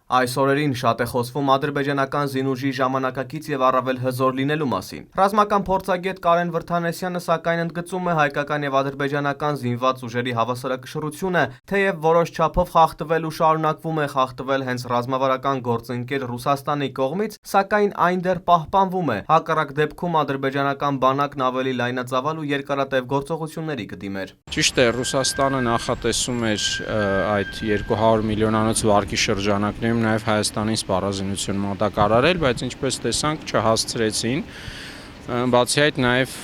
Այս օրերին շատ է խոսվում ադրբեջանական զինուժի ժամանակակից եւ առավել հզոր լինելու մասին։ Ռազմական փորձագետ Կարեն Վրդանեսյանը սակայն ընդգծում է հայկական եւ ադրբեջանական զինված ուժերի հավասարակշռությունը, թեև որոշ չափով խախտվել ու շարունակվում է խախտվել հենց ռազմավարական գործընկեր Ռուսաստանի կողմից, սակայն այն դեռ պահպանվում է։ Հակառակ դեպքում ադրբեջանական բանակն ավելի լայնածավալ ու երկարատև գործողությունների կդիմեր։ Ճիշտ է, Ռուսաստանը նախատեսում էր այդ 200 միլիոնանոց վարկի շրջանակներում նաև Հայաստանին սպառազինություն մատակարարել, բայց ինչպես տեսանք չհասցրեցին։ Բացի այդ նաև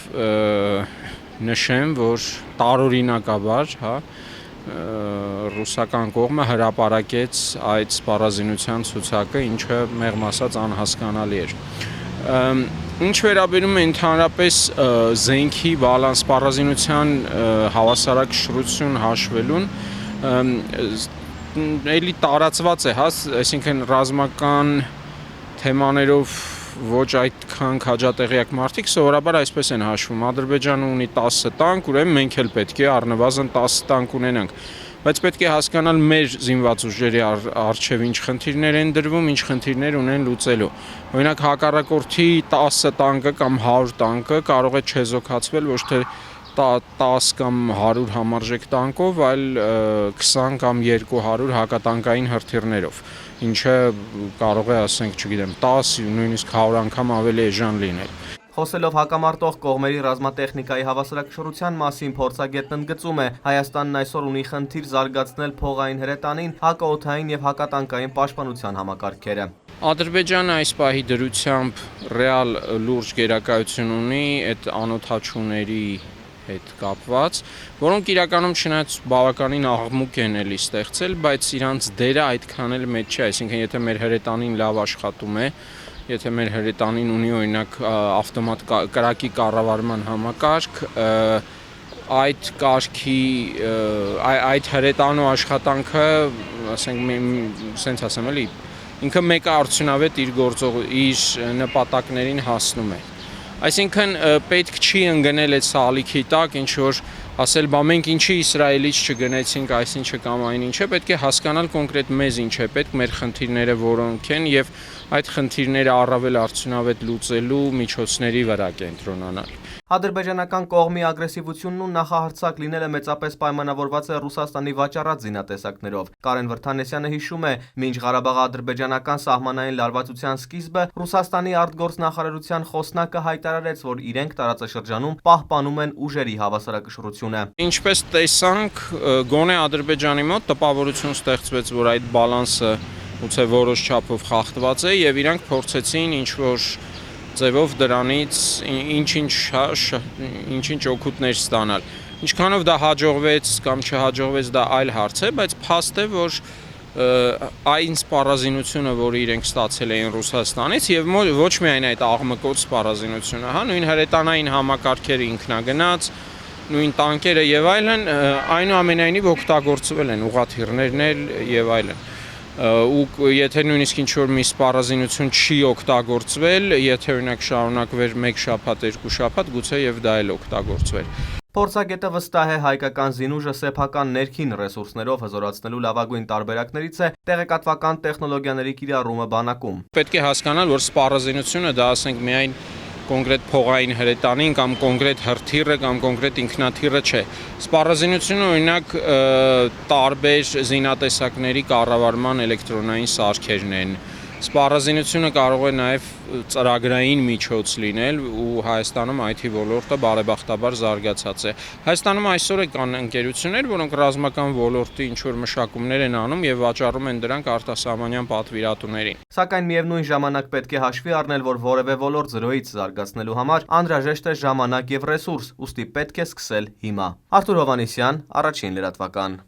նշեմ, որ տարօրինակաբար, ռուսական կողմը հրապարակեց այդ սպառազինության ցուցակը, ինչը մեղմ ասած անհասկանալի էր։ Ինչ վերաբերում է ընդհանրապես զենքի բալանս սպառազինության հավասարակշռություն հաշվելուն, էլի տարածված է, այսինքն ռազմական թեմաներով ոչ այդքան քաջատեղյակ մարդիկ սովորաբար այսպես են հաշվում. Ադրբեջանը ունի 10 տանկ, ուրեմն մենք էլ պետք է առնվազն 10 տանկ ունենանք։ Բայց պետք է հասկանալ մեր զինված ուժերի առջև ինչ խնդիրներ են դրվում, ինչ խնդիրներ ունեն լուծելու։ Օրինակ հակառակորդի 10 տանկը կամ 100 տանկը կարող է չեզոքացվել ոչ թե 10 կամ 100 համարժեք տանկով, այլ 20 կամ 200 հակատանկային հրթիռներով, ինչը կարող է, ասենք, չգիտեմ, 10, նույնիսկ 100 անգամ ավելի էժան լինել։ Խոսելով հակամարտող կողմերի ռազմատեխնիկայի հավասարակշռության մասին, փորձագետն ընդգծում է, Հայաստանն այսօր ունի խնդիր զարգացնել փողային հրետանին, հակաօդային եւ հակատանկային պաշտպանության համակարգերը։ Ադրբեջանը այս պահի դրությամբ ռեալ լուրջ գերակայություն ունի այդ անօդաչուների հետ կապված, որոնք իրականում չնայած բավականին աղմուկ են էլի ստեղծել, բայց իրանց դերը այդքան էլ մեծ չէ, այսինքն եթե մեր հրետանին լավ աշխատում է, եթե մեր հրետանին ունի օրինակ ավտոմատ կրակի կառավարման համակարգ, այդ կարգի այդ հրետանու աշխատանքը, ասենք, սենց ասեմ էլի, ինքը մեկը արդյունավետ իր նպատակներին հասնում է։ Այսինքն պետք չի ընկնել այդ սալիքի տակ, ինչ որ ասել, բա մենք ինչի Իսրայելից չգնացինք այսինչը կամ այնինչը, պետք է հասկանալ կոնկրետ մեզ ինչ է պետք, մեր խնդիրները որոնք են եւ այդ խնդիրները առավել արդյունավետ լուծելու միջոցների վրա կենտրոնանալ։ Ադրբեջանական կողմի ագրեսիվությունն ու նախահարձակ լինելը մեծապես պայմանավորված է Ռուսաստանի վաճառած զինատեսակներով։ Կարեն Վրդանեսյանը հիշում է, մինչ Ղարաբաղի ադրբեջանական սահմանային լարվածության սկիզբը Ռուսաստանի արտգործնախարարության խոսնակը հայտարարեց, որ իրենք տարածաշրջանում պահպանում են ուժերի հավասարակշռությունը։ Ինչպես տեսանք, գոնե Ադրբեջանի մոտ տպավորություն ստեղծվեց, որ այդ բալանսը ուծե որոշ չափով խախտված է եւ իրանք փորձեցին ինչ-որ ձևով դրանից ինչ-ինչ օգուտներ ստանալ։ Ինչքանով դա հաջողվեց կամ չհաջողվեց, դա այլ հարց է, բայց փաստ է, որ այն սպառազինությունը, որը իրենք ստացել էին Ռուսաստանից եւ ոչ միայն այդ աղմկոտ սպառազինությունը, նույն հրետանային համակարգերը ինքնագնաց, նույն տանկերը եւ այլն, այնուամենայնիվ օգտագործվել են ուղղաթիռներն էլ եւ այլն։ Ու եթե նույնիսկ ինչ-որ մի սպառազինություն չի օգտագործվել, եթե օրինակ շարունակվեր 1 շաբաթ, 2 շաբաթ, գուցե եւ դա էլ օգտագործվեր։ Փորձագետը վստահ է հայկական զինուժը սեփական ներքին ռեսուրսներով հզորացնելու լավագույն տարբերակներից է տեղեկատվական տեխնոլոգիաների կիրառումը բանակում։ Պետք է հասկանալ, որ սպառազինությունը դա ասենք միայն կոնկրետ փողային հրետանին կամ կոնկրետ հրթիռը կամ կոնկրետ ինքնաթիռը չէ։ Սպառազինությունը օրինակ տարբեր զինատեսակների կառավարման էլեկտրոնային սարքերն են։ Սպառազինությունը կարող է նաև ծրագրային միջոց լինել ու Հայաստանում IT ոլորտը բարեբախտաբար զարգացած է։ Հայաստանում այսօր կան ընկերություններ, որոնք ռազմական ոլորտի ինչ-որ մշակումներ են անում եւ վաճառում են դրանք արտասահմանյան պատվիրատուներին։ Սակայն միևնույն ժամանակ պետք է հաշվի առնել, որ որևէ ոլորտ զրոյից զարգացնելու համար անհրաժեշտ է ժամանակ եւ ռեսուրս, ուստի պետք է սկսել հիմա։ Արթուր Հովհաննիսյան, Առաջին լրատվական։